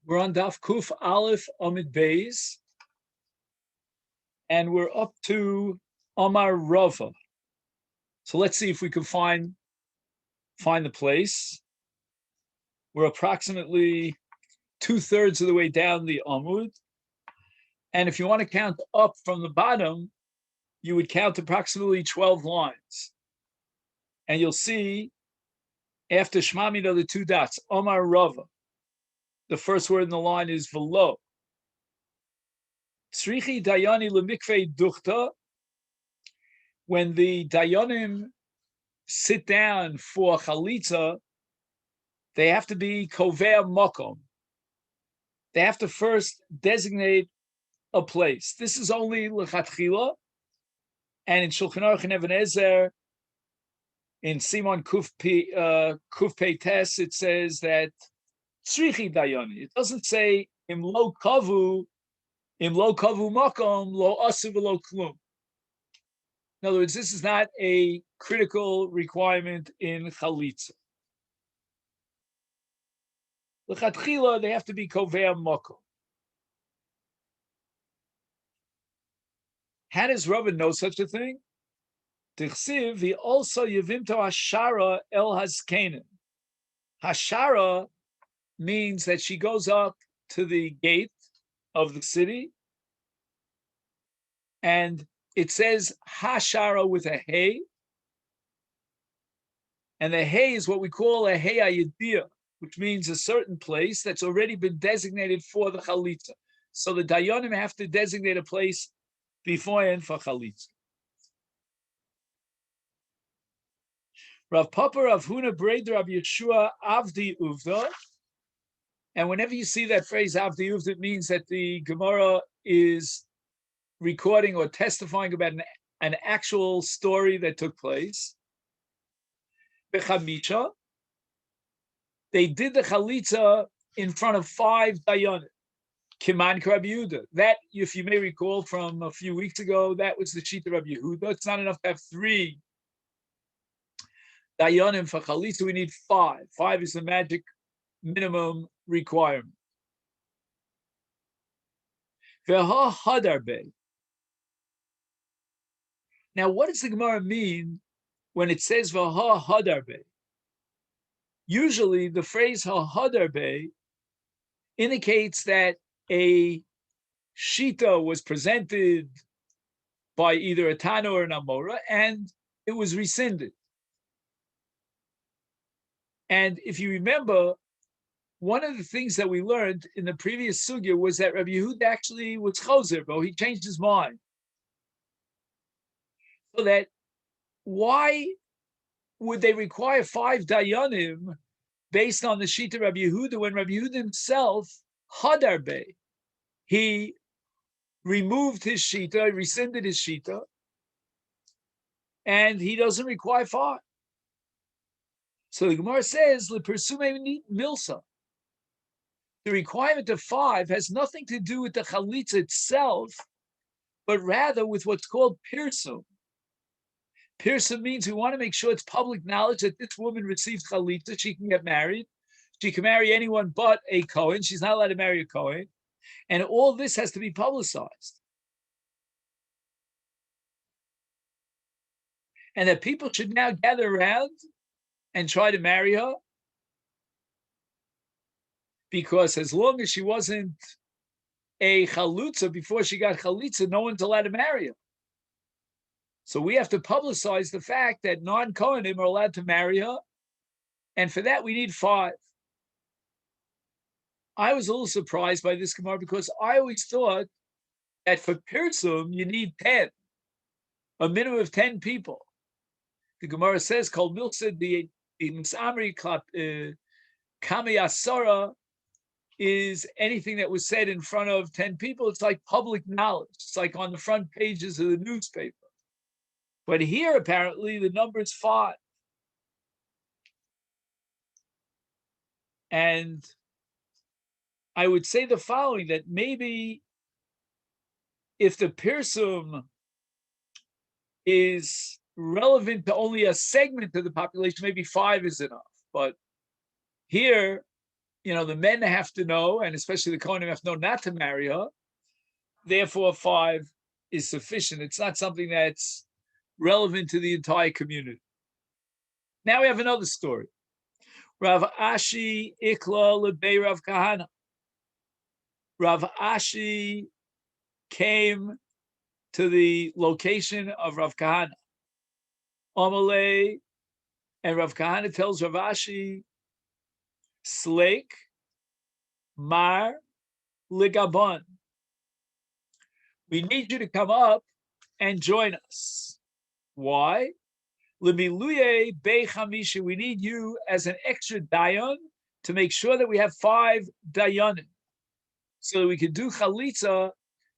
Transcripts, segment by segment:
We're on Daf Kuf Aleph Amid Beis, and we're up to Amar Rava. So let's see if we can find the place. We're approximately 2/3 of the way down the Amud, and if you want to count up from the bottom, you would count approximately 12 lines, and you'll see after Shema Mina the two dots Amar Rava. The first word in the line is velo. Tzrichi dayani lemikvei duchta. When the dayanim sit down for chalitza, they have to be kovea makom. They have to first designate a place. This is only lechatchila, and in Shulchan Aruch and Even Ezer, in Simon Kuf Pei Tes, it says that tzrichi dayani. It doesn't say im lo kavu makom lo asu v'lo klum. In other words, this is not a critical requirement in chalitza. L'chatchila, they have to be kovea makom. How does Rava know such a thing? Tichsiv, he also yivimto hashara el hazkenim. Hashara means that she goes up to the gate of the city, and it says hashara with a hey, and the hey is what we call a hey ayidiyah, which means a certain place that's already been designated for the chalitza. So the dayanim have to designate a place beforehand for chalitza. Rav Papa, Rav Huna, Breder, Rav Yeshua, Avdi Uvda. And whenever you see that phrase Avdi Uvda, it means that the Gemara is recording or testifying about an actual story that took place. Bechamisha, they did the chalitza in front of 5 dayanim. Kiman Rabbi Yehuda. That, if you may recall from a few weeks ago, that was the sheet of Rabbi Yehuda. It's not enough to have 3 dayanim for chalitza. We need 5. 5 is the magic minimum requirement. Veha hadarbe. Now, what does the Gemara mean when it says Vaha Hadarbe? Usually, the phrase Ha Hadarbe indicates that a shita was presented by either a Tana or an Amora, and it was rescinded. And if you remember, one of the things that we learned in the previous sugya was that Rabbi Yehuda actually was chozer, but he changed his mind. So that why would they require 5 dayanim based on the shita Rabbi Yehuda when Rabbi Yehuda himself hadarbe? He removed his shita, rescinded his shita, and he doesn't require 5. So the Gemara says lepersume milsa. The requirement of 5 has nothing to do with the chalitza itself, but rather with what's called pirsum. Pirsum means we want to make sure it's public knowledge that this woman received chalitza. She can get married. She can marry anyone but a Kohen. She's not allowed to marry a Kohen. And all this has to be publicized. And that people should now gather around and try to marry her. Because as long as she wasn't a chalutza before she got chalitza, no one's allowed to marry her. So we have to publicize the fact that non-Kohanim are allowed to marry her, and for that we need 5. I was a little surprised by this Gemara because I always thought that for Pirsum you need 10, a minimum of 10 people. The Gemara says, "Kol milsa the Misamri Kami Asara is anything that was said in front of 10 people. It's like public knowledge. It's like on the front pages of the newspaper." But here, apparently, the number is 5. And I would say the following, that maybe if the pirsum is relevant to only a segment of the population, maybe 5 is enough. But here, the men have to know, and especially the Kohanim have to know not to marry her. Therefore, 5 is sufficient. It's not something that's relevant to the entire community. Now we have another story. Rav Ashi Ikla Lebei Rav Kahana. Rav Ashi came to the location of Rav Kahana. Amalei, and Rav Kahana tells Rav Ashi, Slake, Mar, Ligabon. We need you to come up and join us. Why? Lemiluye Bechamisha. We need you as an extra dayan to make sure that we have 5 dayanim, so that we can do chalitza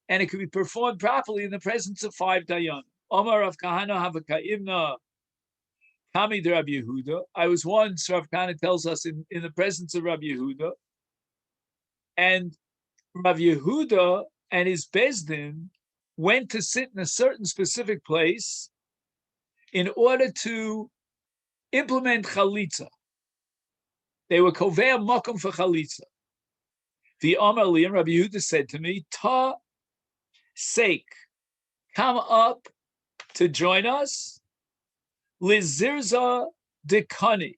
and it can be performed properly in the presence of 5 dayanim. Omar Rav Kahana Havakaimna Kami de Rabbi Yehuda. I was once, Rav Kahana tells us, in the presence of Rabbi Yehuda, and Rabbi Yehuda and his Bezdin went to sit in a certain specific place in order to implement chalitza. They were kovea makom for chalitza. The Amar Li, and Rabbi Yehuda said to me, Ta sake, come up to join us, Lizirza Dekani,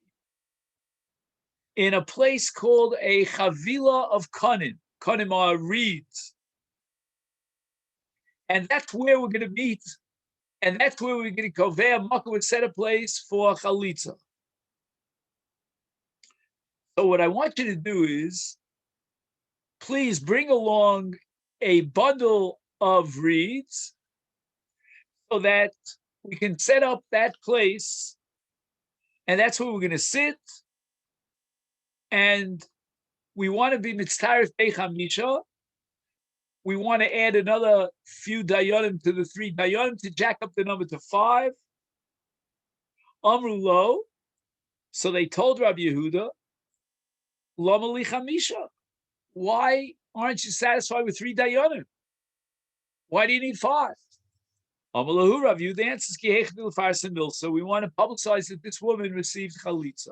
in a place called a chavila of kanim. Kanim are reeds. And that's where we're going to meet. And that's where we're going to kovea makom, would set a place for chalitza. So what I want you to do is, please bring along a bundle of reeds so that we can set up that place, and that's where we're going to sit. And we want to be mitztaref bechamisha. We want to add another few dayanim to the 3 dayanim to jack up the number to 5. Amru lo. So they told Rabbi Yehuda, Lama li chamisha. Why aren't you satisfied with 3 dayanim? Why do you need 5? Amalahu Rav Yehuda answers, Ki hechdu l'farsa milsa. We want to publicize that this woman received chalitza.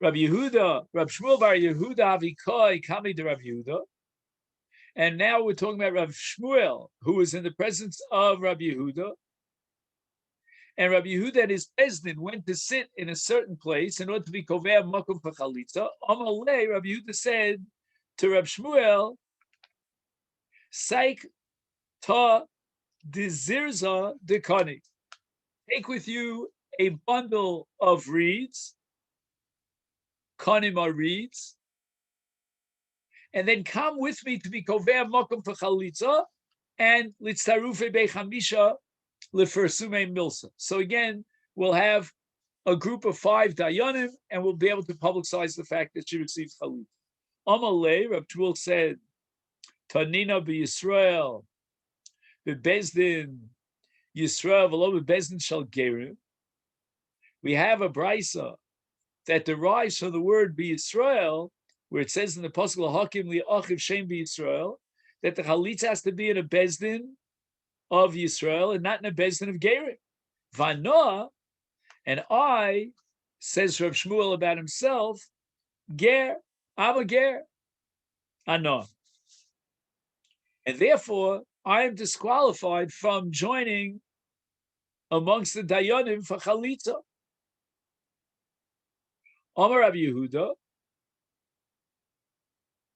Rabbi Yehuda, Rabbi Shmuel bar Yehuda avikoi kami de Rabbi Yehuda. And now we're talking about Rabbi Shmuel, who was in the presence of Rabbi Yehuda. And Rabbi Yehuda and his Bezdin went to sit in a certain place in order to be kovea makom for chalitza. Amalei, Rabbi Yehuda said to Rabbi Shmuel, Saik ta dizirza dekani. Take with you a bundle of reeds. Kanim are reeds. And then come with me to be kovea makom for chalitza and litztarufe bechamisha lefersume milsa. So again, we'll have a group of 5 dayanim, and we'll be able to publicize the fact that she received chalitza. Amalei, Rav Shmuel said, Tanina b'Yisrael, b'Bezdin Yisrael v'lo b'Bezdin shel gerim. We have a brisa that derives from the word b'Yisrael, where it says in the Pasuk Hakim li'achiv shem b'Yisrael, that the chalitza has to be in a Bezdin of Yisrael and not in a Bezdin of gerim. Vanoah, and I, says Rav Shmuel about himself, ger, I'm a ger, Anoah. And therefore, I am disqualified from joining amongst the dayanim for chalitza. Amar Rabbi Yehuda,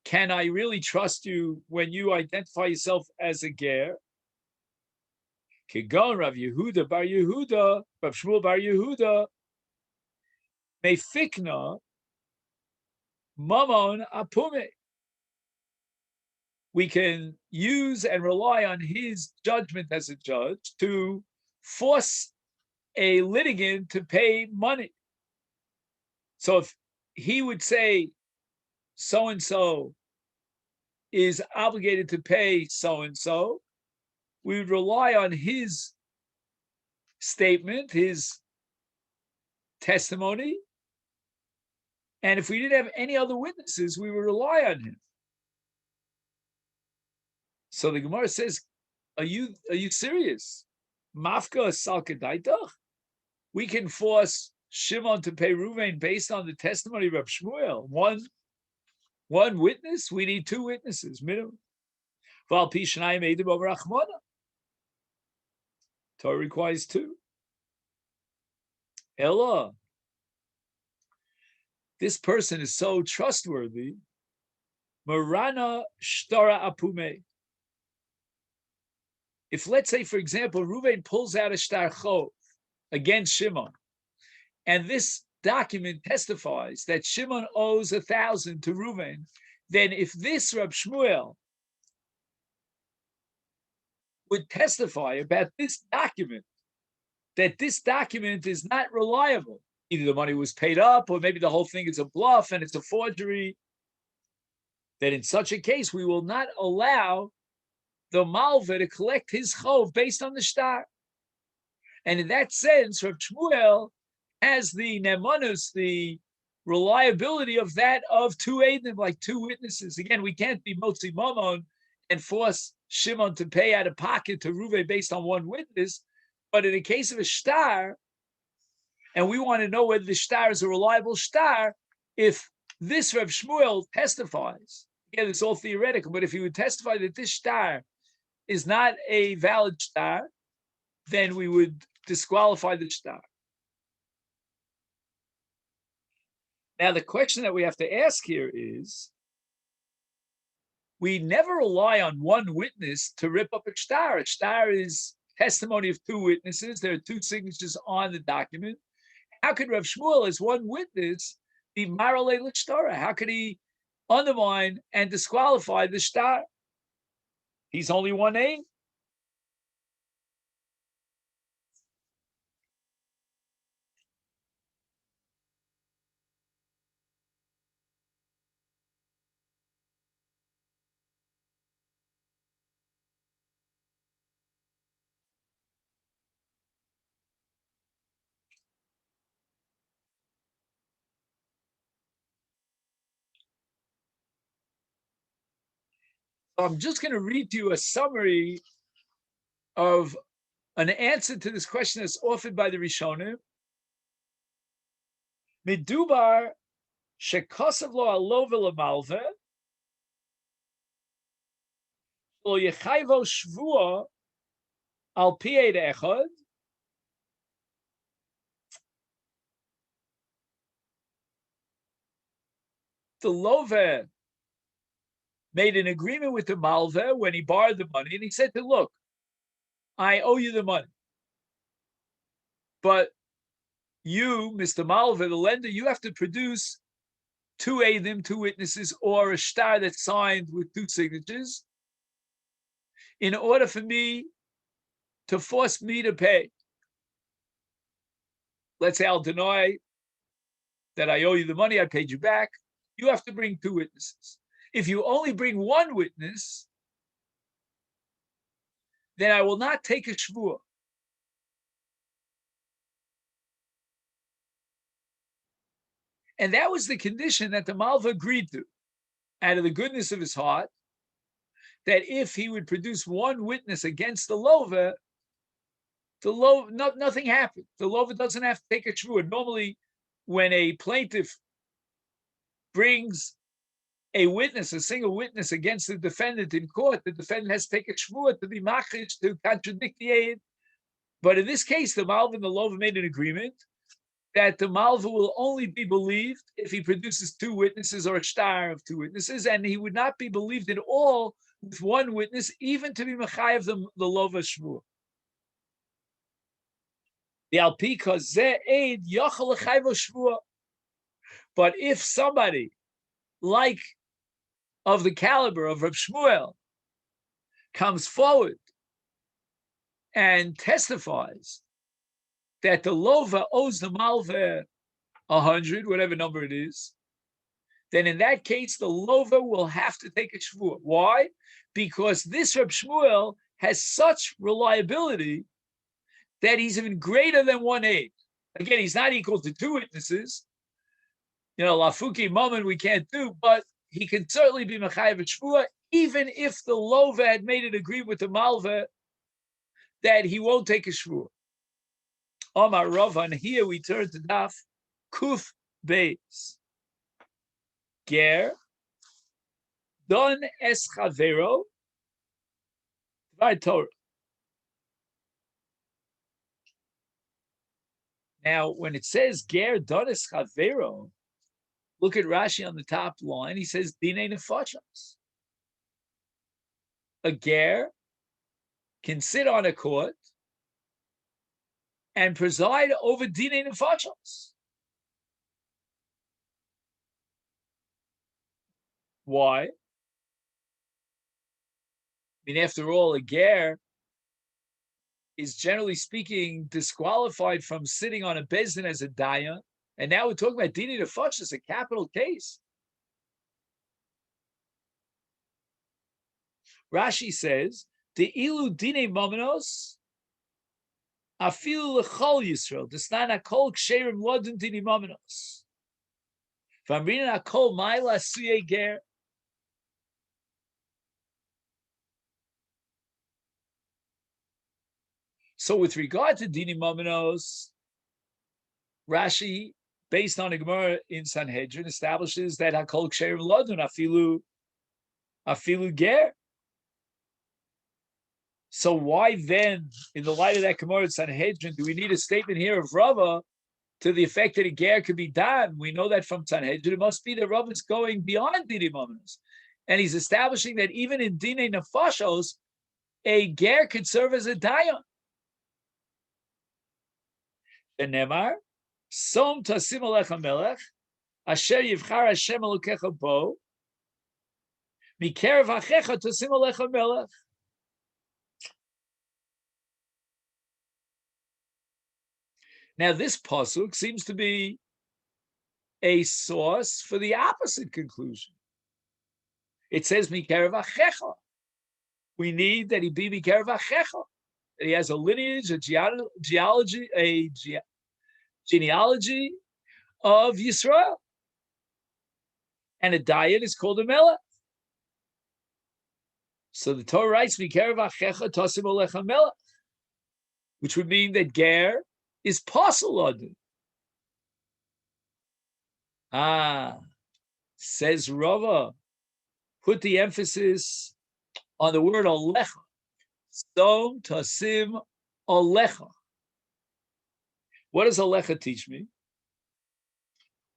can I really trust you when you identify yourself as a ger? Kigon Rav Yehuda bar Yehuda, Rav Shmuel bar Yehuda, mefikna mamon apume. We can use and rely on his judgment as a judge to force a litigant to pay money. So if he would say so-and-so is obligated to pay so-and-so, we would rely on his statement, his testimony, and if we didn't have any other witnesses, we would rely on him. So the Gemara says, are you serious? Mafka salkadaitach? We can force Shimon to pay Ruvain based on the testimony of Reb Shmuel. One witness? We need two witnesses, minimum. Torah requires two. Ella, this person is so trustworthy. Marana shtara apume. If, let's say, for example, Ruvain pulls out a shtar chov against Shimon, and this document testifies that Shimon owes 1,000 to Ruvain, then if this Reb Shmuel would testify about this document, that this document is not reliable, either the money was paid up or maybe the whole thing is a bluff and it's a forgery, then in such a case, we will not allow the Malva to collect his chov based on the shtar. And in that sense, Reb Shmuel has the nemanus, the reliability of that of two eidim, like two witnesses. Again, we can't be motzi mamon and force Shimon to pay out of pocket to Ruvain based on one witness. But in the case of a shtar, and we want to know whether the shtar is a reliable shtar, if this Reb Shmuel testifies, again, it's all theoretical, but if he would testify that this shtar is not a valid shtar, then we would disqualify the shtar. Now, the question that we have to ask here is, we never rely on one witness to rip up a shtar. A shtar is testimony of two witnesses. There are two signatures on the document. How could Rav Shmuel, as one witness, be maralei l'shtara? How could he undermine and disqualify the shtar? He's only one name. I'm just going to read to you a summary of an answer to this question that's offered by the Rishonim. Midubar shekosav lo alove lemalve lo yechayvo shvua al pied echad the love made an agreement with the malve when he borrowed the money, and he said to him, look, I owe you the money, but you, Mr. Malve, the lender, you have to produce two eidim, two witnesses, or a shtar that's signed with two signatures in order for me to force me to pay. Let's say I'll deny that I owe you the money, I paid you back. You have to bring two witnesses. If you only bring one witness, then I will not take a shvuah. And that was the condition that the Malva agreed to, out of the goodness of his heart, that if he would produce one witness against the Lova, nothing happened. The Lova doesn't have to take a shvuah. Normally, when a plaintiff brings a witness, a single witness against the defendant in court, the defendant has to take a shvuah to be machish, to contradict the aid. But in this case, the Malva and the Lova made an agreement that the Malva will only be believed if he produces two witnesses or a shtar of two witnesses, and he would not be believed at all with one witness, even to be mechayev the Lova shvuah. The alpi kazeh aid yachal lechayvo shvuah. But if somebody like of the caliber of Reb Shmuel comes forward and testifies that the Lova owes the Malva 100, whatever number it is, then in that case, the Lova will have to take a shvuah. Why? Because this Reb Shmuel has such reliability that he's even greater than 1/8. Again, he's not equal to two witnesses. Lafuki Mammon we can't do, but he can certainly be mechayev shvuah, even if the Lova had made an agreement with the Malva that he won't take a shvuah. Omar Rava, and here we turn to Daf Kuf Beis. Ger Don Es Chavero Tvar Torah. Now, when it says Ger Don Es Chavero, look at Rashi on the top line. He says Dinei Nefashos. A ger can sit on a court and preside over Dinei Nefashos. Why? I mean, after all, a ger is generally speaking disqualified from sitting on a bezdin as a dayan, and now we're talking about Dinei Nefashos, a capital case. Rashi says, "The ilu Dinei Momenos afilu lechol Yisrael desnana kol ksherim lodin Dinei Momenos v'amrina kol ma'ila suye ger." So with regard to Dinei Momenos, Rashi, based on a Gemara in Sanhedrin, establishes that Hakol Ksherim Lodun afilu ger. So why then, in the light of that Gemara in Sanhedrin, do we need a statement here of Rava to the effect that a ger could be done? We know that from Sanhedrin. It must be that Rava is going beyond Dinei Momenos, and he's establishing that even in Dinei Nefashos, a ger could serve as a dayan. Nemar, Som tasim alecha melech, asher yivchar Hashem elokecha bo, mikerev achecha tasim alecha melech. Now this pasuk seems to be a source for the opposite conclusion. It says mikerev achecha. We need that he be mikerev achecha. That he has a lineage, a genealogy of Yisrael. And a dayan is called a melech. So the Torah writes, Mikerev achecha tasim alecha melech, which would mean that ger is pasul adin. Says Rava, put the emphasis on the word alecha. Som tasim alecha. What does alecha teach me?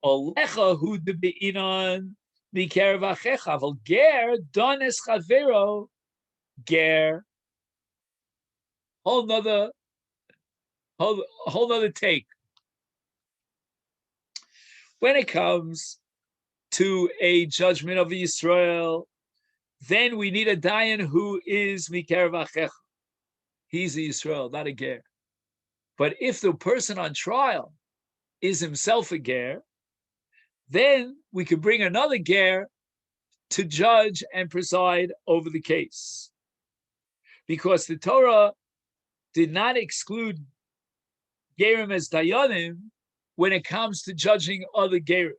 Alecha hu de beinan mikerev achecha, aval ger don es chavero ger. Whole nother take. When it comes to a judgment of Israel, then we need a dayan who is mikerev achecha. He's a Yisrael, not a ger. But if the person on trial is himself a ger, then we could bring another ger to judge and preside over the case. Because the Torah did not exclude gerim as dayanim when it comes to judging other gerim.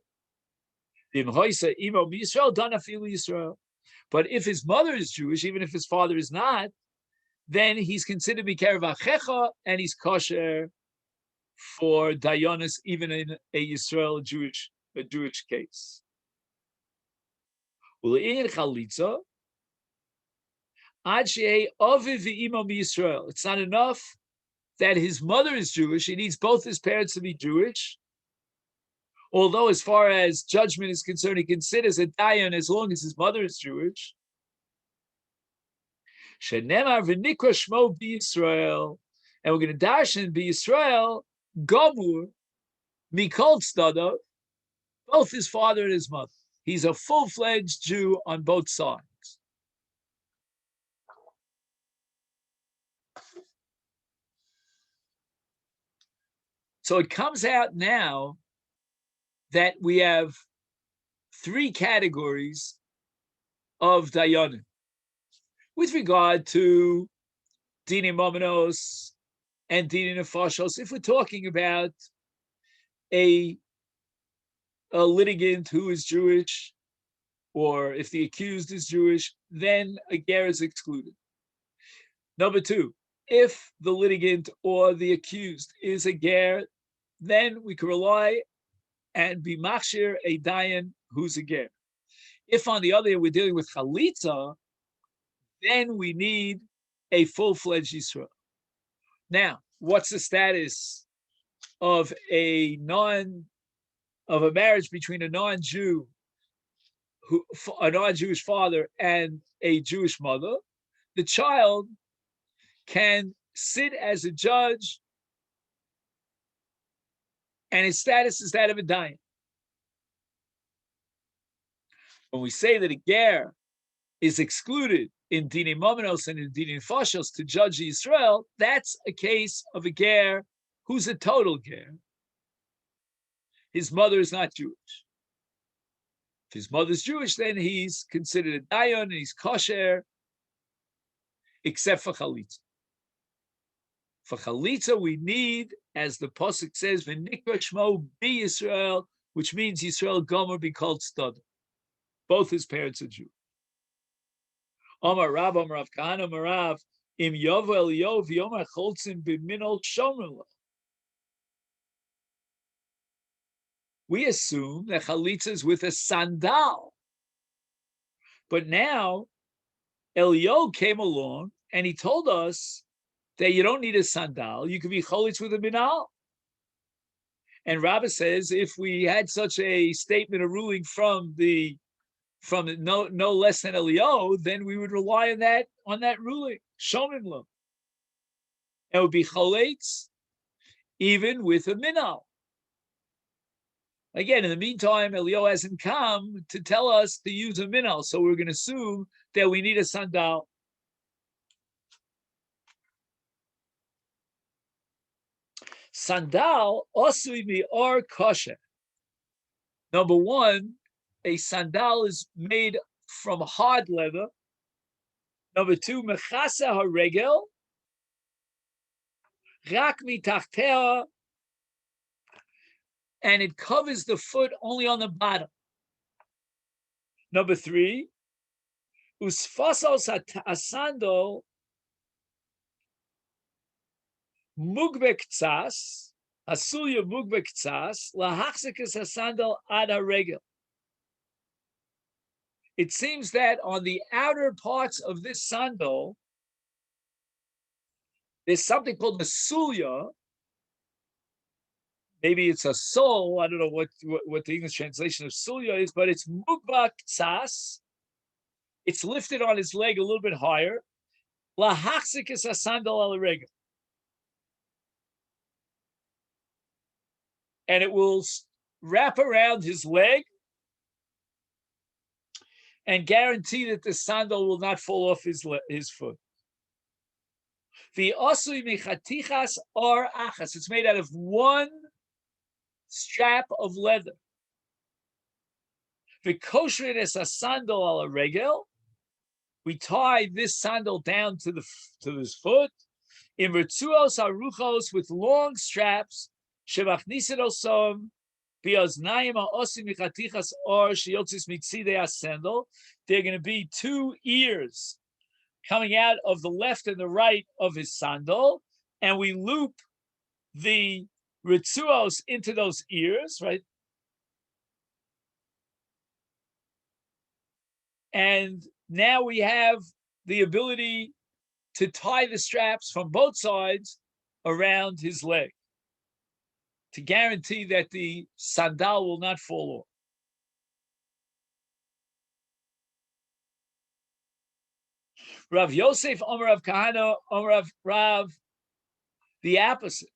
But if his mother is Jewish, even if his father is not, then he's considered mikerev achecha, and he's kosher for dayanis, even in a Yisrael Jewish case. It's not enough that his mother is Jewish; he needs both his parents to be Jewish. Although, as far as judgment is concerned, he considers a dayan as long as his mother is Jewish. Shenemar v'nikra shmo b'Yisrael, and we're going to darshan b'Yisrael gamur mikol tzadot, both his father and his mother. He's a full-fledged Jew on both sides. So it comes out now that we have three categories of dayanim. With regard to Dinei Momenos and Dinei Nefashos, if we're talking about a litigant who is Jewish, or if the accused is Jewish, then a ger is excluded. Number two, if the litigant or the accused is a ger, then we can rely and be machshir a dayan who's a ger. If, on the other hand, we're dealing with chalitza, then we need a full-fledged Yisrael. Now, what's the status of a marriage between a non-Jew, a non-Jewish father and a Jewish mother? The child can sit as a judge, and his status is that of a dayan. When we say that a ger is excluded in Dini Momenos and in Dini Foshos to judge Israel, that's a case of a ger who's a total ger. His mother is not Jewish. If his mother's Jewish, then he's considered a dayan and he's kosher, except for chalitza. For chalitza, we need, as the pasuk says, "V'nikra shmo be Yisrael," which means Yisrael Gomer be called stud. Both his parents are Jew. Omar Rav Kahana, Omar Rav, im yovo Eliyahu v'yomar choltzim b'minol shomer. We assume that chalitza is with a sandal, but now Eliyahu came along and he told us that you don't need a sandal; you can be chalitz with a minal. And Rabbah says if we had such a statement, a ruling from no less than Eliyahu, then we would rely on that ruling. Shomim lo. It would be chalitz even with a minal. Again, in the meantime, Eliyahu hasn't come to tell us to use a minal, so we're going to assume that we need a sandal. Sandal osui mi'or kosher. Number one, a sandal is made from hard leather. Number two, mechasa haregel, rak mitachteha, and it covers the foot only on the bottom. Number three, usfasos asandol mugbek tzas, hasuya mugbek tzas, lahachzikas asandal ad haregel. It seems that on the outer parts of this sandal, there's something called the sulya. Maybe it's a sole. I don't know what the English translation of sulya is, but it's mugbak tzas. It's lifted on his leg a little bit higher. Lahachzikas asandal al haregel. And it will wrap around his leg and guarantee that the sandal will not fall off his foot. The osui mechatichas or achas. It's made out of one strap of leather. The koshrin is a sandal al a regel. We tie this sandal down to his foot. In retzuos aruchos with long straps. Shevachnisid osom. They're going to be two ears coming out of the left and the right of his sandal, and we loop the ritzuos into those ears, right? And now we have the ability to tie the straps from both sides around his leg, to guarantee that the sandal will not fall off. Rav Yosef, Omer Rav Kahana, Omer Rav, the opposite.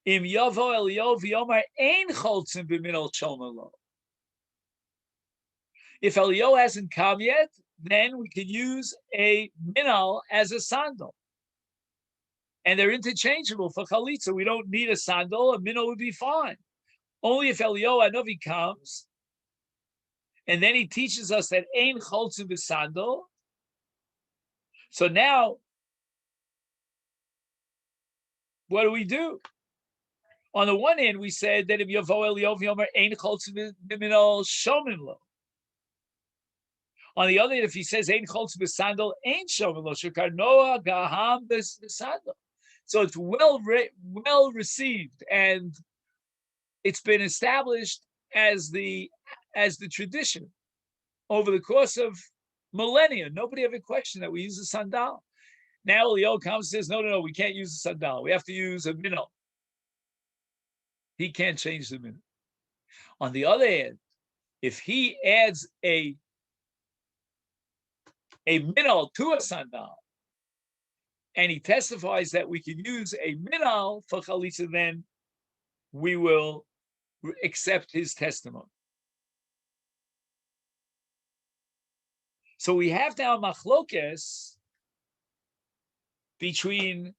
Im Yovo Eliyahu v'yomer ein choltzim b'minol shomer lo. If Eliyahu hasn't come yet, then we can use a minal as a sandal. And they're interchangeable for chalitza. We don't need a sandal. A minnow would be fine. Only if Eliyahu Hanavi comes, and then he teaches us that ein choltzim b'sandal. So now, what do? On the one hand, we said that if Yavo Eliyahu v'yomer ein choltzim b'minol shomim lo. On the other hand, if he says Ein Cholz B'Sandal, Ein Shomer Lo Shekarnoa Gaham B'Sandal. So it's well received, and it's been established as the tradition over the course of millennia. Nobody ever questioned that we use a sandal. Now Leo comes and says, no, we can't use a sandal. We have to use a minnow. He can't change the minnow. On the other hand, if he adds a minnow to a sandal, and he testifies that we can use a minnow for chalitza, then we will accept his testimony. So we have now machlokes between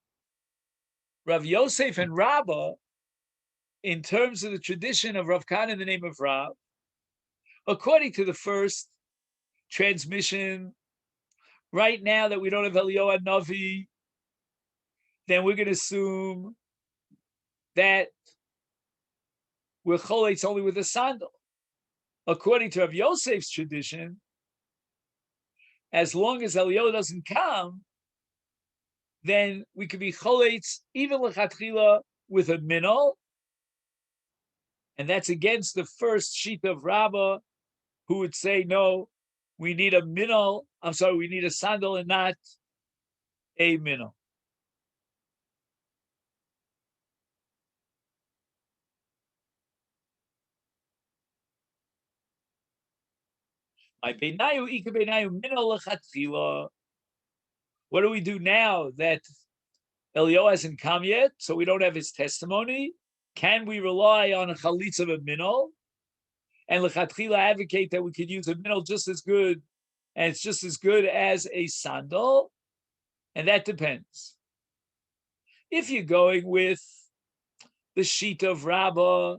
Rav Yosef and Rabbah in terms of the tradition of Rav Khan in the name of Rav. According to the first transmission, right now that we don't have Eliyahu Navi, then we're going to assume that we're choletz only with a sandal. According to Rav Yosef's tradition, as long as Eliyahu doesn't come, then we could be choletz even lechatchila with a minol, and that's against the first sheet of Rabbah, who would say no, we need a minol. We need a sandal and not a minol. What do we do now that Eliyahu hasn't come yet, so we don't have his testimony? Can we rely on a chalitza of a minol and lechatchila advocate that we could use a minol just as good, and it's just as good as a sandal? And that depends. If you're going with the sheet of Rabbah,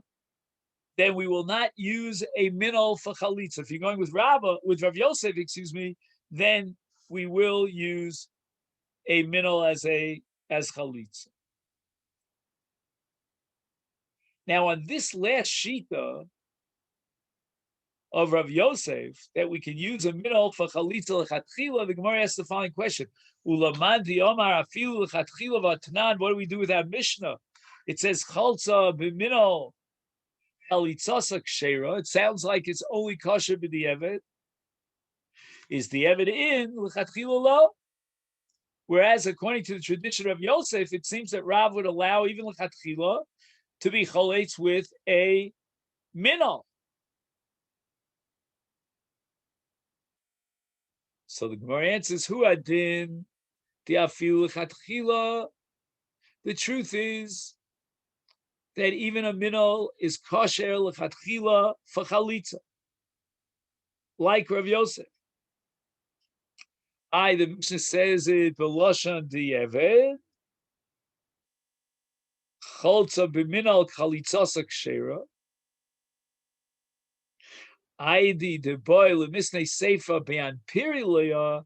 then we will not use a minol for chalitza. If you're going with Rav Yosef, then we will use a minol as chalitza. Now, on this last shita of Rav Yosef, that we can use a minol for chalitza lechatchila, the Gemara asks the following question: Ulamad diomar afilu lechatchila v'atanan. What do we do with our Mishnah? It says chalza b'minol chalitzasa kshera. It sounds like it's only kosher b'di'evet. Is the evet in lechatchila lo? Whereas according to the tradition of Yosef, it seems that Rav would allow even lechatchila to be choletz with a minol. So the Gemara answers, Hu adin diafilu lechatchila. The truth is that even a minol is kosher lechatchila for chalitza, like Rav Yosef. The Mishnah says it b'loshan di'eved chalza b'minol chalitzasa kshera. The boy lemisnei seifa be'an piriloya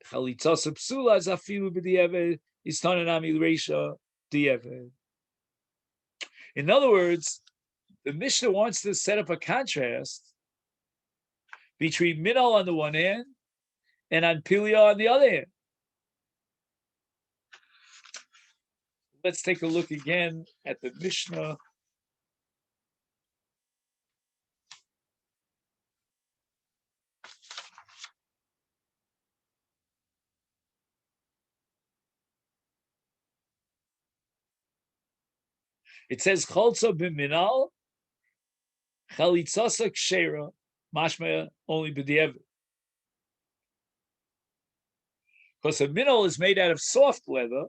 chalitzasa psula zafilu b'di'eved istananami reisha di'eved. In other words, the Mishnah wants to set up a contrast between minol on the one hand and anpilia on the other hand. Let's take a look again at the Mishnah. It says chalza b'minal chalitzasa kshera, mashma only b'di'eved. Because a minol is made out of soft leather,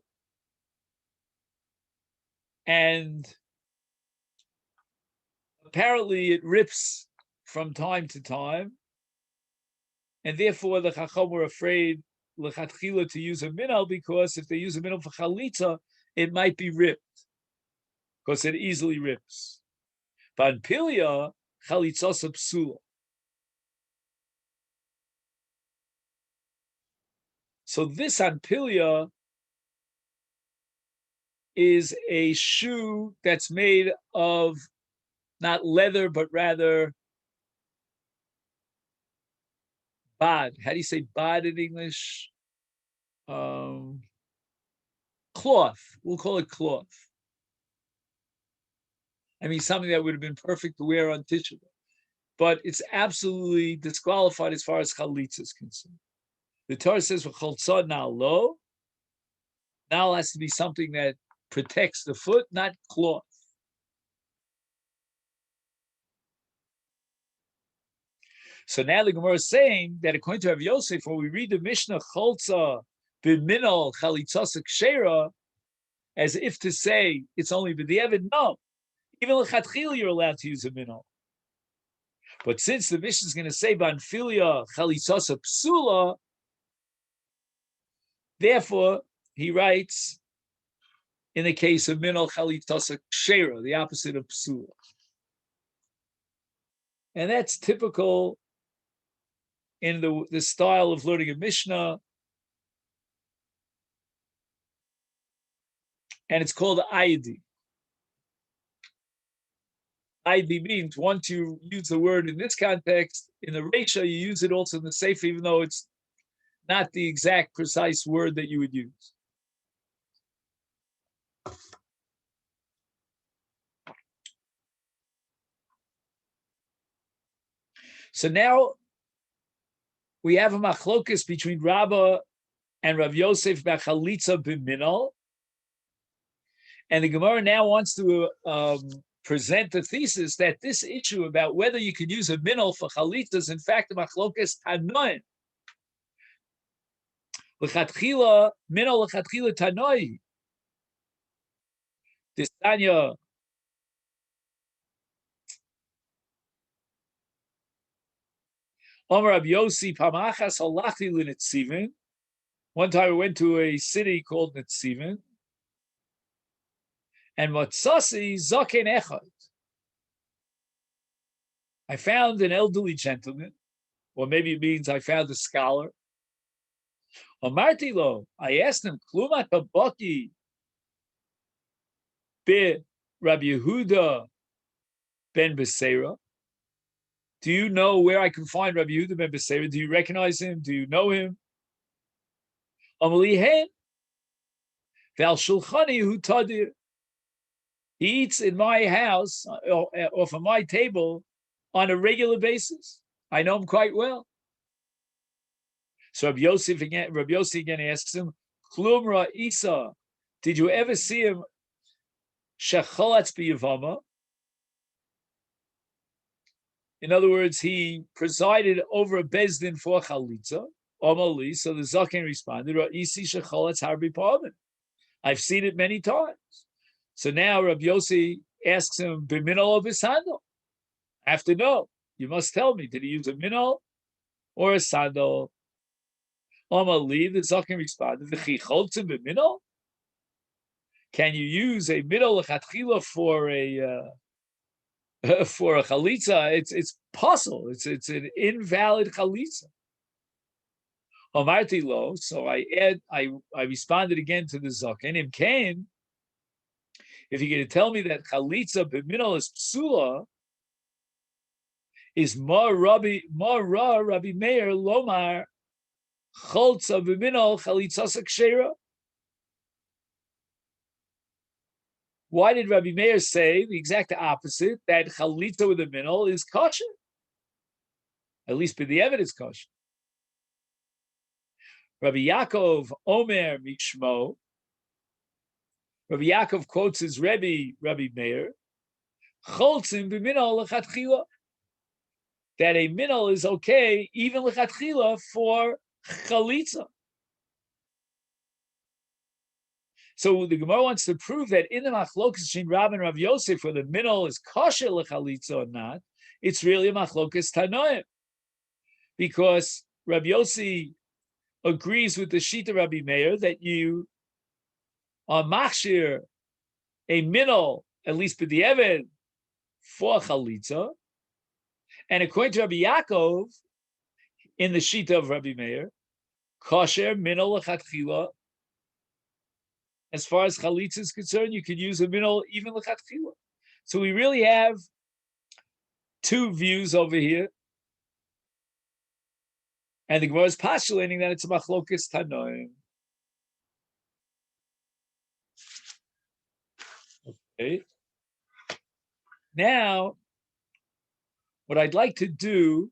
and apparently it rips from time to time, and therefore the Chacham were afraid lechatchila to use a minol, because if they use a minol for chalitza, it might be ripped, because it easily rips. But anpilia chalitzasa psula. So this anpilia is a shoe that's made of not leather, but rather bad. How do you say bad in English? Cloth. We'll call it cloth. I mean, something that would have been perfect to wear on Tisha B'Av. But it's absolutely disqualified as far as chalitza is concerned. The Torah says for chaltza na'alo, now has to be something that protects the foot, not cloth. So now the Gemara is saying that according to Rav Yosef, when we read the Mishnah chaltza b'minol chalitzasa kshera, as if to say it's only b'diavad, no. Even l'chatchila you're allowed to use a minol. But since the Mishnah is going to say banfilia chalitzasa psula, therefore he writes in the case of minol chalitzasa kshera, the opposite of psula. And that's typical in the style of learning a Mishnah. And it's called aydi. Aydi means once you use the word in this context, in the Reisha, you use it also in the Sefer, even though it's not the exact precise word that you would use. So now we have a machlokus between Rabbah and Rav Yosef b'chalitza b'minol, and the Gemara now wants to present the thesis that this issue about whether you can use a minol for chalitza is in fact a machlokus tanoim. L'chatchila minol l'chatchila tanoi. This Tanya. Omer Rav Yossi Pamachas Halachti l'Netzivin. One time I went to a city called Netzivin, and Matzasi Zaken Echad. I found an elderly gentleman, or maybe it means I found a scholar. Amarti lo, I asked him, Kluma tabaki be Rabbi Yehuda ben Beseira. Do you know where I can find Rabbi Yehuda ben Beseira? Do you recognize him? Do you know him? Amali hen val shulchani hu tadir. He eats in my house, or from my table, on a regular basis. I know him quite well. So Rabbi Yossi again asks him, Klumra Isa, did you ever see him shecholatz b'yevama? In other words, he presided over a bezdin for chalitza. Omali, so the zaken responded, Isi shecholatz harbi parvin. I've seen it many times. So now Rabbi Yossi asks him, b'minol or b'sandal? I have to know. You must tell me, did he use a minol or a sandal? Omali, the zaken responded, v'chi choltzim b'minol? Can you use a minol lechatchila for a chalitza? It's possible. It's an invalid chalitza. Omarti lo. So I responded again to the zaken. Him came. If you're going to tell me that chalitza b'minol is psula, is mar Rabbi Meir lomar choltza b'minol chalitzasa kshera? Why did Rabbi Meir say the exact opposite, that chalitza with a minol is kosher? At least by the evidence kosher. Rabbi Yaakov Omer Mishmo. Rabbi Yaakov quotes his Rebbe, Rabbi Meir, choltzim b'minol lechatchila, that a minol is okay even lechatchila for chalitza. So the Gemara wants to prove that in the machlokas between Rav and Rav Yosef, whether minol is kosher lechalitza or not, it's really a machlokas tanoim, because Rav Yossi agrees with the Shita Rabbi Meir that you are machshir a minol, at least b'di'evet, for chalitza, and according to Rabbi Yaakov, in the Shita of Rabbi Meir, kosher minol lechatchila. As far as chalitza is concerned, you could use a minol even lechatchila. So we really have two views over here. And the Gemara is postulating that it's a machlokes tanoim. Okay. Now, what I'd like to do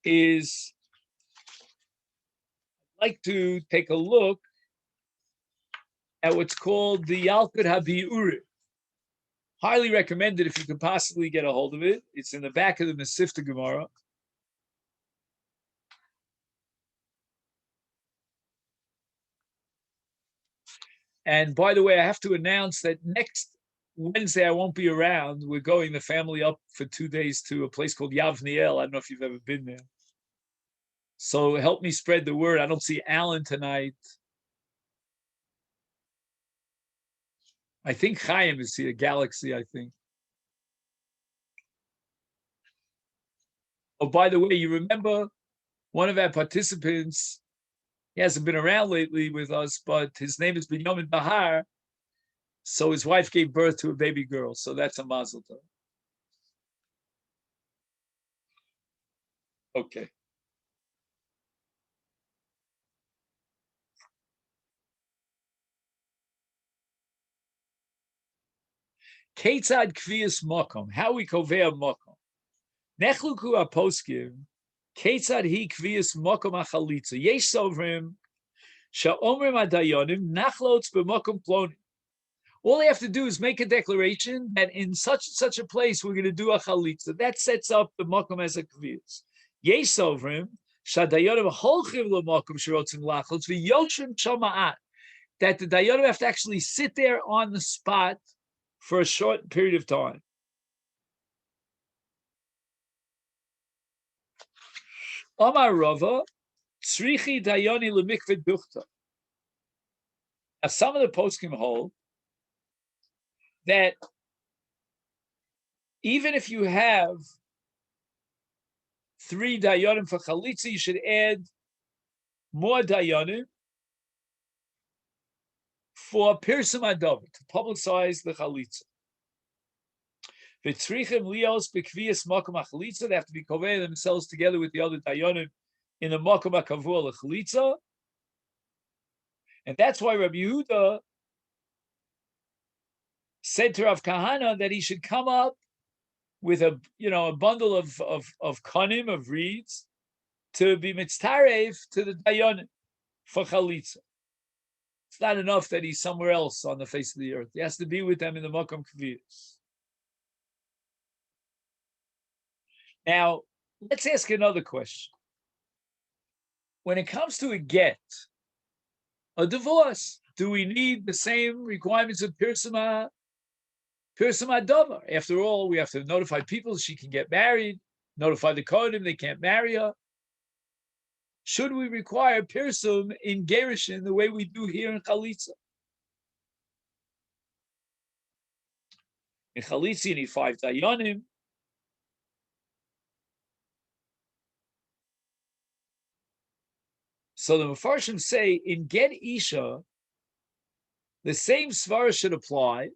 is I'd like to take a look at what's called the Yalkut HaBi'urim. Highly recommended if you could possibly get a hold of it. It's in the back of the Masechet Gemara. And by the way, I have to announce that next Wednesday I won't be around. We're going the family up for 2 days to a place called Yavniel. I don't know if you've ever been there. So help me spread the word. I don't see Alan tonight. I think Chaim is here, Galaxy, I think. Oh, by the way, you remember one of our participants, he hasn't been around lately with us, but his name is Binyamin Bahar. So his wife gave birth to a baby girl. So that's a mazel tov. Okay. Ketzad kvias mokom. How we kovea mokom. Nechluku aposkim. Ketzad hi kvias mokom achalitza. Yesh sovrim. Sha'omrim adayonim. Nachlotz b'mokom plonim. All they have to do is make a declaration that in such and such a place we're going to do a chalitza. That sets up the mokom as a kvias. Yesh sovrim. Sha'dayonim holchiv l'mokom sherotzim lachlotz v'yoshim shama'at. That the dayonim have to actually sit there on the spot for a short period of time. Amar Rava, tzrichi dayoni lemikveh duchta. Now, some of the poskim hold that even if you have 3 dayonim for chalitza, you should add more dayonim for pirsum adav, to publicize the chalitza. V'tzrichem lios b'kvias makom hachalitza. They have to be kovei themselves together with the other dayanim in the makom hakavua lechalitza, and that's why Rabbi Yehuda said to Rav Kahana that he should come up with a bundle of kanim, of reeds, to be mitztarev to the dayanim for chalitza. It's not enough that he's somewhere else on the face of the earth. He has to be with them in the makom kviyas. Now, let's ask another question. When it comes to a get, a divorce, do we need the same requirements of pirsum adavar? After all, we have to notify people she can get married, notify the kodim they can't marry her. Should we require pirsum in gerushin the way we do here in chalitza? In chalitza, you need 5 dayanim. So the Mefarshim say in get isha, the same svara should apply,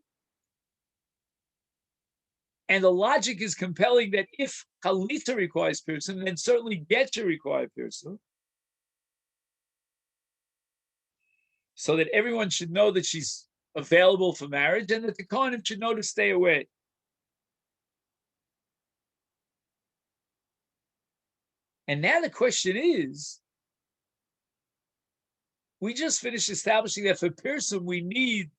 and the logic is compelling that if chalitza requires pirsum, then certainly get should require pirsum, so that everyone should know that she's available for marriage, and that the kohanim should know to stay away. And now the question is, we just finished establishing that for pirsum we need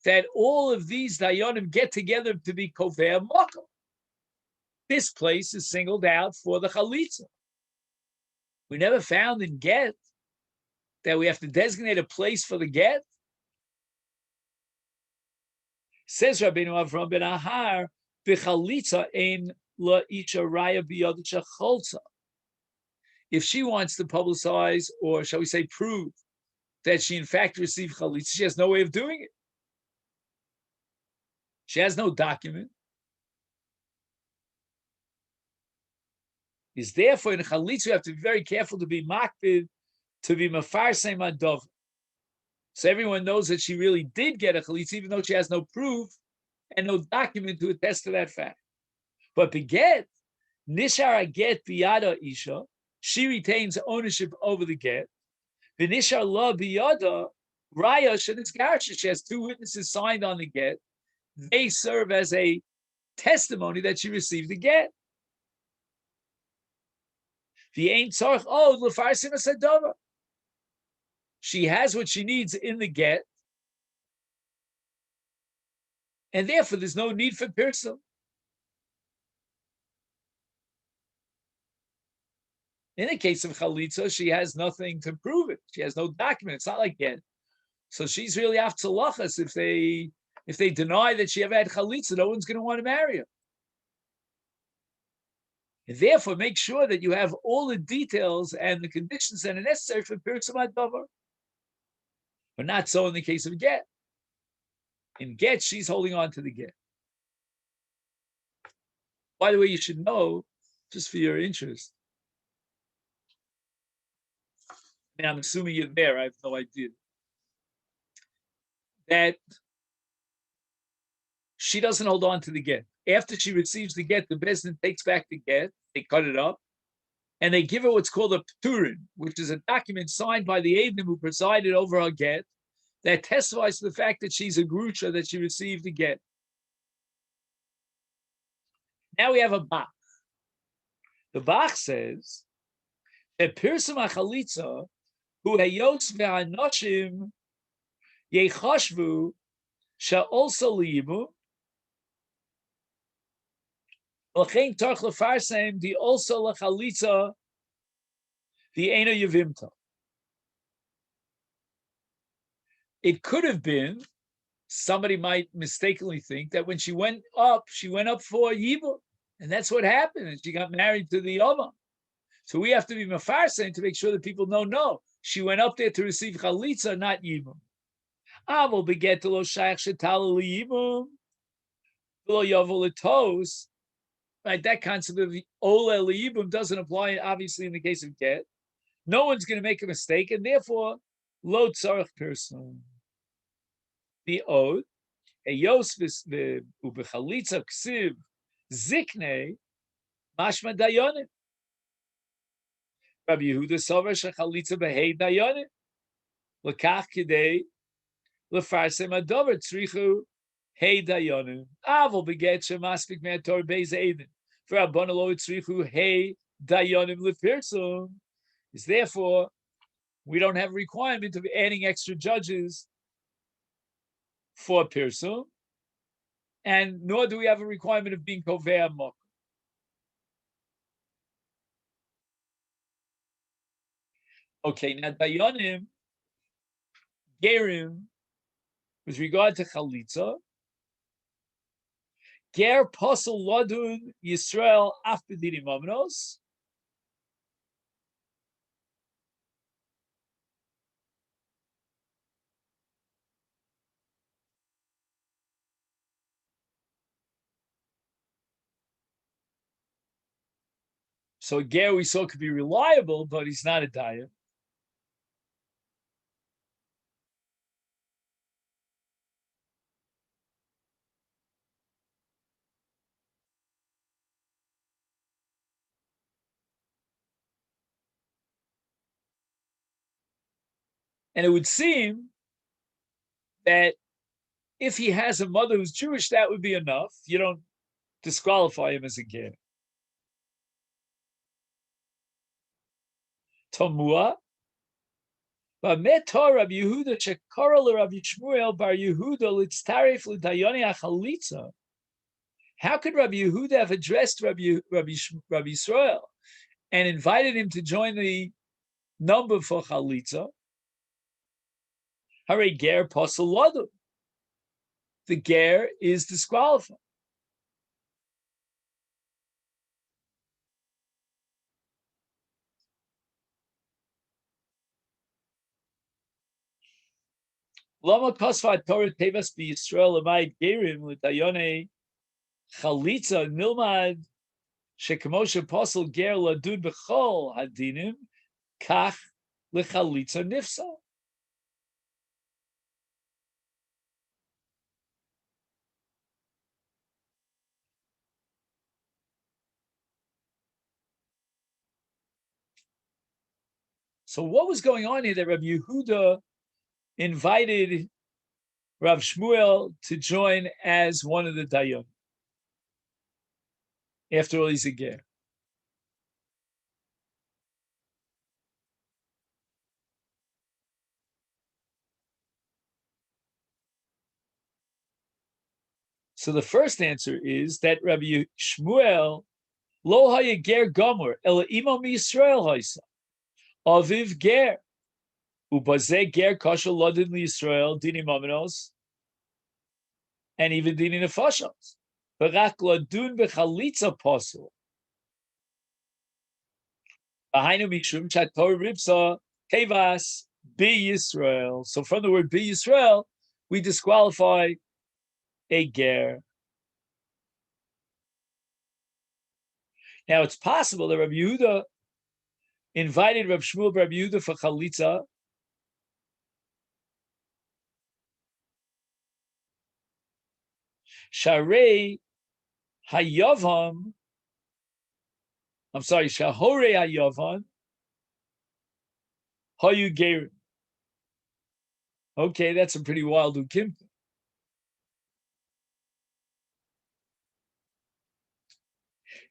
that all of these dayanim get together to be kovei makom. This place is singled out for the chalitza. We never found in get that we have to designate a place for the get. Says Rabbeinu Avram ben Ahar, b'chalitza ein la isha raya biyad shacholza. If she wants to publicize, or shall we say prove, that she in fact received chalitza, she has no way of doing it. She has no document. Is therefore in chalitza you have to be very careful to be makbid, to be mefarsem adav, so everyone knows that she really did get a chalitza, even though she has no proof and no document to attest to that fact. But beget, nishar get biyada isha, she retains ownership over the get. V'nishar la biyada raya shenitzgarsha. She has two witnesses signed on the get. They serve as a testimony that she received the get. The ain't tzarich lefarsim asadava. She has what she needs in the get, and therefore there's no need for pirsum. In the case of chalitza, she has nothing to prove it. She has no document. It's not like get. So she's really after lachas. If they deny that she ever had chalitza, no one's going to want to marry her. And therefore, make sure that you have all the details and the conditions that are necessary for pirsum hadavar. But not so in the case of get. In get, she's holding on to the get. By the way, you should know, just for your interest, and I'm assuming you're there, I have no idea, that she doesn't hold on to the get. After she receives the get, the bezdin takes back the get, they cut it up, and they give her what's called a pturin, which is a document signed by the Eidim who presided over her get, that testifies to the fact that she's a grusha, that she received the get. Now we have a Bach. The Bach says that Pirsum HaChalitza, hu hayos ve'anoshim yechashvu she'olso liyimu, l'chein torch lefarsem di also lechalitza the eno yevimta. It could have been, somebody might mistakenly think that when she went up for Yibur, and that's what happened, and she got married to the Yoma. So we have to be mefarsen to make sure that people know, no, she went up there to receive chalitza, not Yibur. Avol beget lo shayach shetala liyibum, lo yavel letos. Right, that concept of ola liyibum doesn't apply, obviously, in the case of get. No one's going to make a mistake, and therefore, lo tzarich person. The od, eyos ubechalitza ksiv zikne mashma dayonim. Rabbi Yehuda sover shechalitza behei dayonim. Lekach kidei lefarsem adover tzrichu hei dayonim. Avol beget shemaspik me'ator beis eidin. For Rabbanu lo tzrichu hei dayonim lefirsum. Is therefore we don't have a requirement of adding extra judges for pirsum, and nor do we have a requirement of being kovea mok. Okay, now dayonim, gerim, with regard to chalitza, ger posel ladun Yisrael af b'dinim amnos. So a ger we saw could be reliable, but he's not a dayan. And it would seem that if he has a mother who's Jewish, that would be enough. You don't disqualify him as a ger. Tomua. But metor Rabbi Yehuda shekara Rabbi Shmuel bar Yehuda litztarif l'dayoni achalitza. How could Rabbi Yehuda have addressed Rabbi Yisrael and invited him to join the number for chalitza? Hare ger posel ladu. The ger is disqualified. Lama kasvat Torah tevas b'Yisrael amayit gerim l'dayoni chalitza nilmad shekemoshe posel ger ladud b'chol hadinim kach l'chalitza nifsa. So what was going on here that Rabbi Yehuda invited Rav Shmuel to join as one of the Dayan? After all, he's a ger. So the first answer is that Rabbi Shmuel lo haya ger gomer ela imam Yisrael haysa aviv ger ubazeh ger kasher lodin Yisrael dini maminos and even dini nefashos v'rak ladun bechalitza pasul v'hainu mishum chator ribsa kevas be Yisrael. So from the word be Yisrael, we disqualify a ger. Now it's possible that Rabbi Yehuda invited Rabbi Shmuel, Rabbi Yehuda for chalitza. Sharei hayavam. I'm sorry, Shahore hayavan. Hayu gerim. Okay, that's a pretty wild ukimta.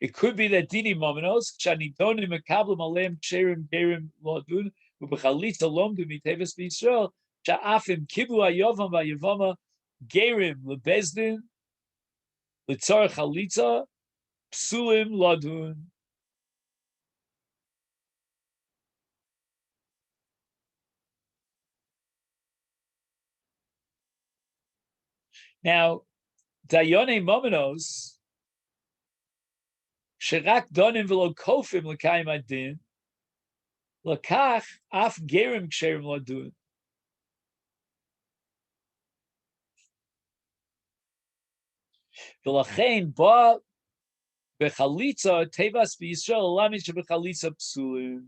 It could be that dini momenos chanitonim mekablim alem ksherim gerim lodun ubechalitza lomdu miteves b'Yisrael sha'afim kibu hayavam vayavama gerim lebezdin litzar chalitza psulim lodun. Now, dayone momenos sherak donim v'lo kofim l'kayim adin lakach af gerim ksherim lodun. V'lachein ba bechalitza tevas b'Yisrael lami shebechalitza psulim.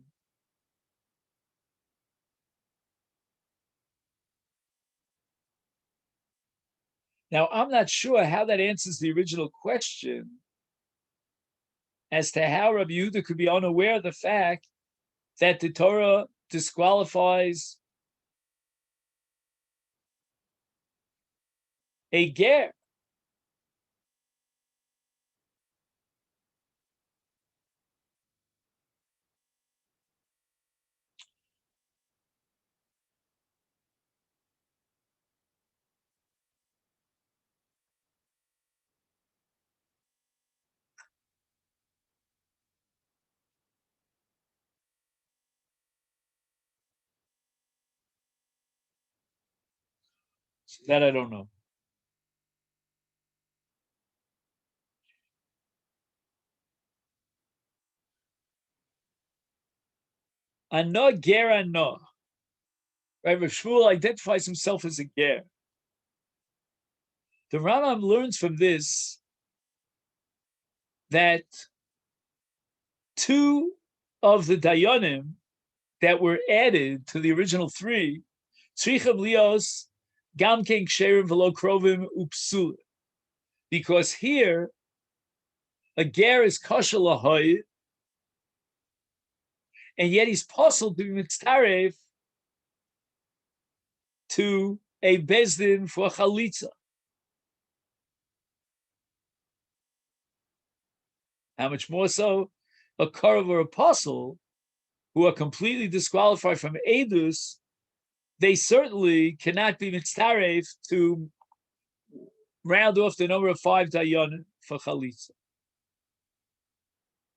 Now, I'm not sure how that answers the original question as to how Rabbi Yehuda could be unaware of the fact that the Torah disqualifies a ger. So that I don't know. Ano ger ano. Right, Rav Shmuel identifies himself as a ger. The Rambam learns from this that two of the dayanim that were added to the original three, tzrichim lios gam ken ksherim v'lo krovim upsul, because here a ger is kosher lahoy, and yet he's possible to be mitztarev to a bezdin for chalitza. How much more so a korov or apostle who are completely disqualified from edus, they certainly cannot be mitztarev to round off the number of 5 dayanim for chalitza.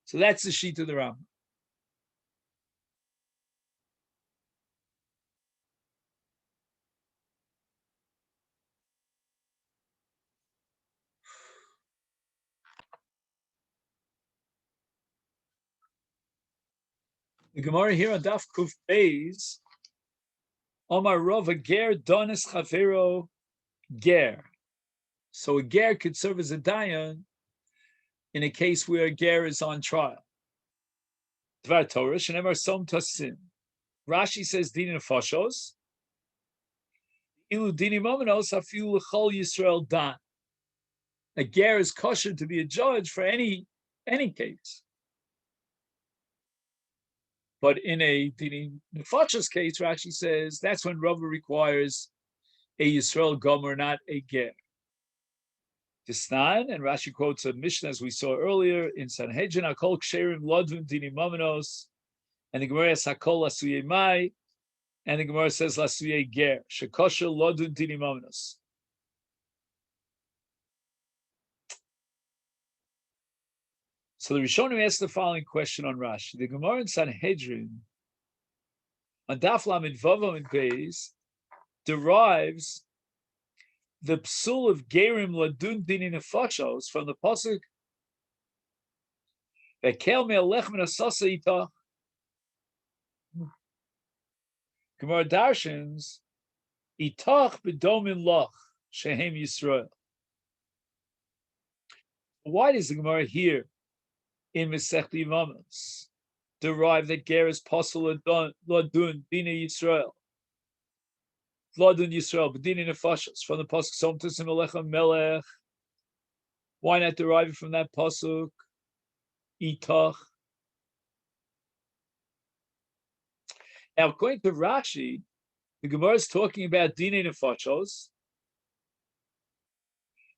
So that's the sheet of the Rambam. The Gemara here on Daf Kuf Beis, Omar Rov, a ger donis chavero ger. So a ger could serve as a dayan in a case where a ger is on trial. Dvar Torah, shenemar som tasim. Rashi says dini nefashos. Ilu dini momenos afiu l'chol Yisrael dan. A ger is kosher to be a judge for any case. But in a Dini Nefashos case, Rashi says that's when Rava requires a Yisrael Gomer, not a Ger. Disnan, and Rashi quotes a Mishnah as we saw earlier in Sanhedrin, Akol Ksherim Lodvim Dini Mamanos, and the Gemara says Hakol Lasuye Mai, and the Gemara says Lasuye Ger, Shekosher Lodvim Dini Mamanos. So the Rishonim asked the following question on Rashi. The Gemara in Sanhedrin, on Daf Lamed Vav and Beis, derives the psul of Gerim Ladun Dini Nefashos from the pasuk Vekel Me'alech Min Asasa Itach. Gemara darshans Itach B'Domin Lach Shehem Yisrael. Why does the Gemara here in Masechet Yevamot derive that Ger is possible Ladun Dini Yisrael? Ladun Yisrael, B'dini Nefashos, from the pasuk Somtus Alecha Melech. Why not derive it from that pasuk Itach? Now, according to Rashi, the Gemara is talking about Dini Nefashos,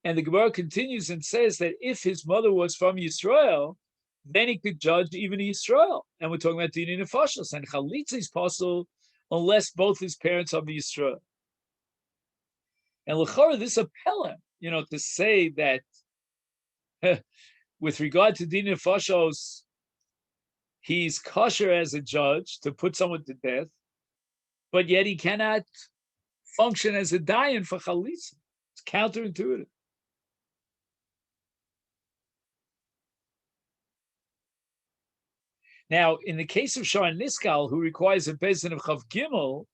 and the Gemara continues and says that if his mother was from Yisrael, then he could judge even Yisrael. And we're talking about Dini Nefashos, and Chalitza is possible unless both his parents are Yisrael. And l'chora, this appellant, to say that with regard to Dini Nefashos, he's kosher as a judge to put someone to death, but yet he cannot function as a dayan for Chalitza. It's counterintuitive. Now, in the case of Shar Niskal, who requires a bezin of Chav Gimel,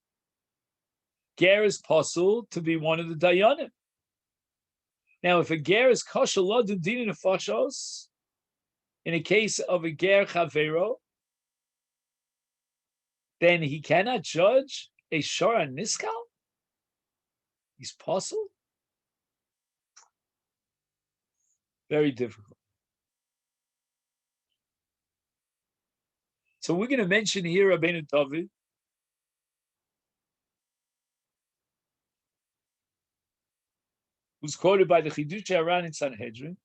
Ger is possible to be one of the Dayanim. Now, if a Ger is kosher Ladun Dini Nefashos, in a case of a Ger Chavero, then he cannot judge a Shar Niskal? He's possible? Very difficult. So we're going to mention here Rabbeinu David, who's quoted by the Chidush Aran in Sanhedrin.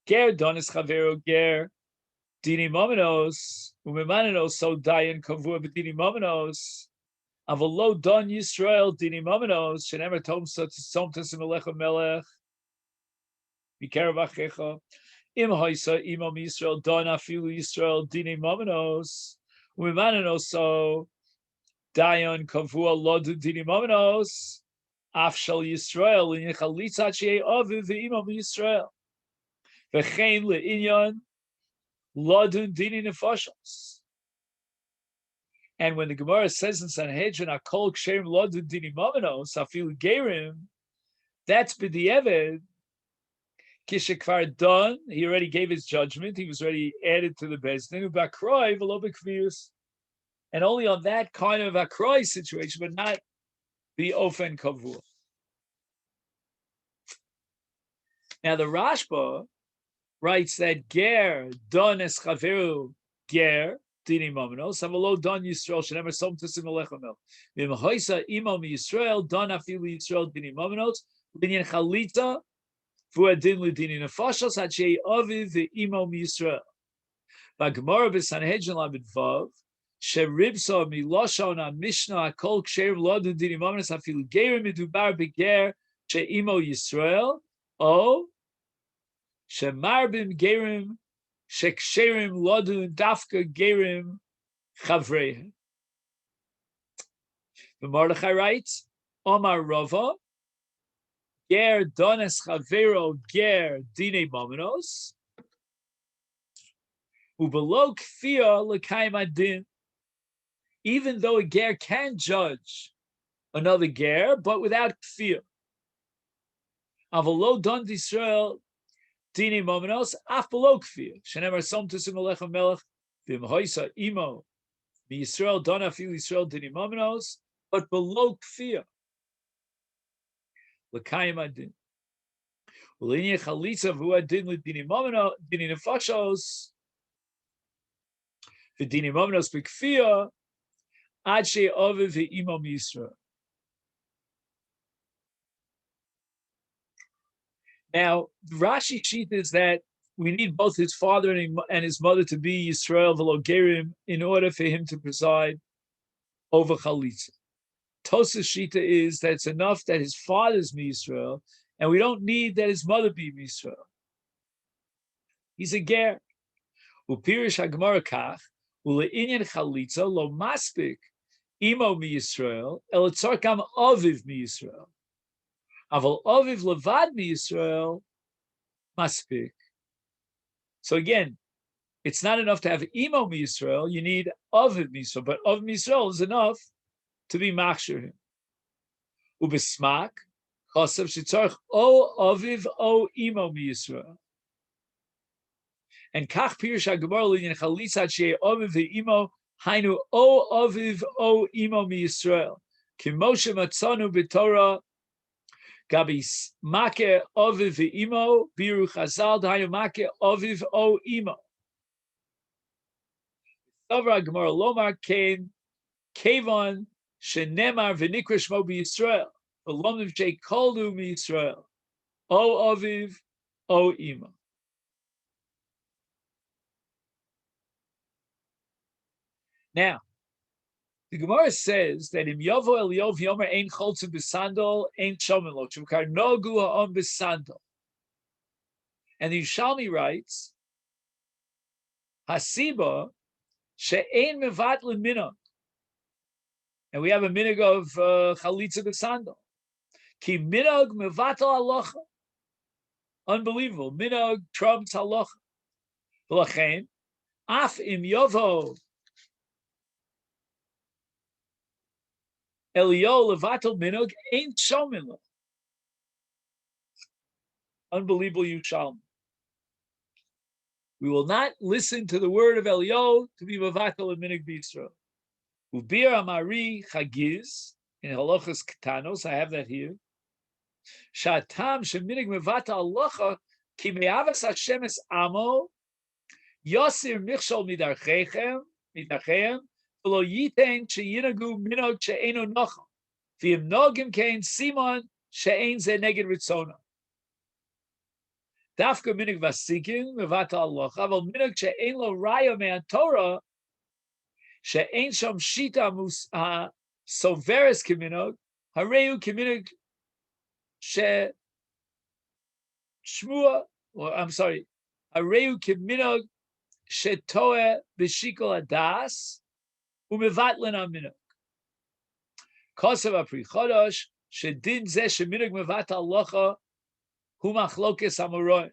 Ger donis chavero ger dini momenos umemanenos so dayan kavua b'dini momenos avolo don Yisrael dini momenos shenemer tom somtes melecha melech b'kerev achecha. Im hoisa imam Yisrael don afilu Yisrael dini momenos umemanenos so dayan kavua lodu dini momenos afshal Yisrael in chalitza shei aviv v'imam Yisrael v'chein le'inyan ladun dini nefashos. And when the Gemara says in Sanhedrin akol ksherim ladun dini momenos afilu gerim, that's b'di'eved kishekvar done. He already gave his judgment. He was already added to the bezdin u'bakroi v'lo b'kvius, and only on that kind of akroi situation, but not the ofen kavua. Now the Rashba writes that ger don es chaveru ger dini momenos avalo don Yisrael shenemer somtus imalecha mel v'imhoisa imam Yisrael don afilu Yisrael dini momenos binyan chalita v'adin l'dini nefashos had shei aviv v'imam Yisrael. B'Gemara b'Sanhedrin lamed vav sheribsa milashon ha-mishnah hakol ksherim ladun dini momenos afilu gerim medubar beger she'imo Yisrael o Shemarbim gerim sheksherim ladun dafka gerim chavreim. The Mordechai writes, Omar Rava, ger dones chavero ger dine momenos, ubelo kfia l'kaim adin. Even though a ger can judge another ger, but without kfia. Avalo don d'Israel dini momenos af below kfir shenemer somtus imalecha melech v'imhoisa imo Yisrael don afil Yisrael dini momenos, but below kfir l'kayim adin u'linye chalitza v'hu adin l'dini momenos dini nefashos V'dinim omnos b'kfiyah ad she'oviv v'imo miyisrael. Now, Rashi sheet is that we need both his father and his mother to be Yisrael v'lo gerim in order for him to preside over chalitza. Tosas shita is that it's enough that his father's Yisrael, and we don't need that his mother be Yisrael. He's a ger. Upirish hagmara kach ule'inyan chalitza lo maspik imo Yisrael el tzorkam aviv Yisrael. Aval aviv levad Yisrael maspik. So again, it's not enough to have imo Yisrael. You need aviv Yisrael, but aviv Yisrael is enough to be machshir him. Ubesmak chasav shetzarich o aviv o imo Yisrael. And kach pirush hagemara linyan chalitza shei aviv ve'imo hainu o aviv o imo Yisrael. Ki Moshe matzanu b'Torah Gabi make aviv ve'imo biru chazal hainu make aviv o imo. Savra Gemara lomar came kevon shenemar v'nikra shmo b'Yisrael v'lomim shekoldu b'Yisrael o aviv o imo. Now, the Gemara says that im Yovo Eliov Yomer ein cholzim b'sandal ein shomelok shemkar nogu ha'om b'sandal. And the Yishalmi writes, Hasiba she'ein mevat l'minag. And we have a minhag of chalitza b'sandal. Ki minhag mevatel halacha. Unbelievable. Minhag trumps halacha. V'lachein, af im Yovo Elio levatel minhag ain't shomila. Unbelievable Yushalmi. We will not listen to the word of Elio to be mevatel and minhag b'Yisrael. Ubir amari chagiz in halachas ketanos. I have that here. Shatam sheminhag mevatel halacha ki me'avas Hashem es amo yosir michshol midarcheim V'lo yitein sheyinagu minhag she'eino nocham. V'im nogim kein simon she'ein ze neged ritzona. Dafka minhag vasikin mevatel halacha, aval minhag she'ein lo raya me'an Torah she'ein shom shita soveres keminhag hareu keminhag she shmua, or I'm sorry, hareu keminhag shetoeh b'shikol adas umevatlin aminak. Kosav apri chodosh shedin zeh sheminhag mevatel halacha hu machlokes amoraim.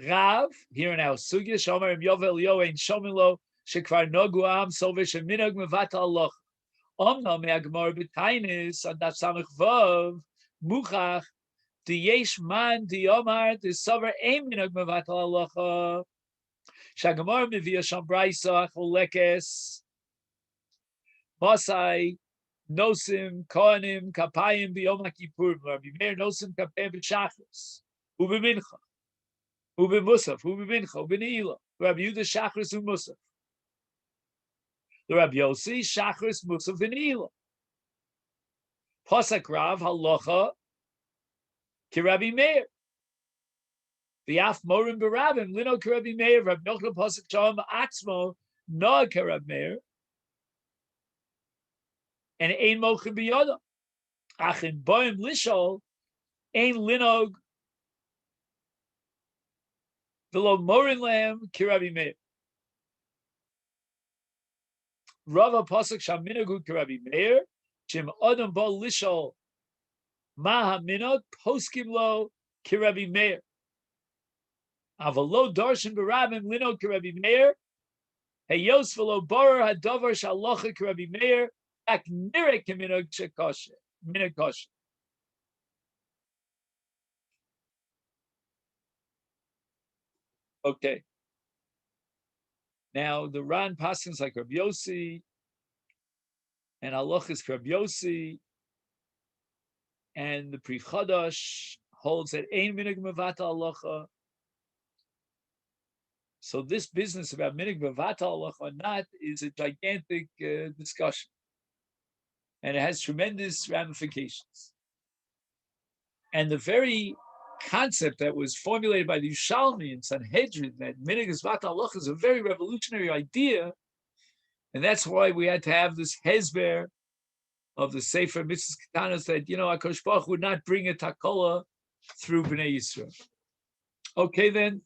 Rav here in our sugya shomer im yovel yo ein shomilo shekvar nogu am sover sheminhag mevatel halacha. Omnam me'agmar b'tainis adat samich vav muchach diyesh man diyomar disover ein minhag mevatel halacha. Shagamar mevia sham braysa cholekes Masai nosim kohanim kapayim biyom hakipurim. Rabbi Meir nosim kapayim b'shachris ubemincha ubemusaf ubemincha ubeneila. Rabbi Yehuda shachris umusaf. The Rabbi Yossi shachris musaf ubeneila. Pasak Rav halacha ki Rabbi Meir. V'af morim b'Rabim lino ki Rabbi Meir. Rabbi Yochanan pasak shalom atzmo noah ki Rabbi Meir. And ein mochim biyoda. Achin boim lishol ein linog v'lo morin lehem ki Rabbi Meir. Rava pasuk sham minagu ki Rabbi Meir shim adam bo lishol ma ha-minog poskim lo ki Rabbi Meir. Avalo darshan b'Rabim linog ki Rabbi Meir heyos v'lo borer hadavar shalocha ki Rabbi Meir. Okay. Now the Ran passes like Rabbi Yossi, and Halacha is Rabbi Yossi, and the Pri Chadash holds that ein minhag mevatel halacha. So this business about minig bevatal or not is a gigantic discussion, and it has tremendous ramifications. And the very concept that was formulated by the Yushalmi and Sanhedrin, that minig bevatal is a very revolutionary idea, and that's why we had to have this hezber of the Sefer Mitzvahs Ketanos that, HaKadosh Baruch would not bring a takola through Bnei Yisrael. Okay, then.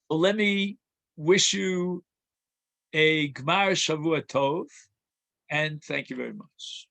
Well, let me wish you a Gmar Shavua Tov, and thank you very much.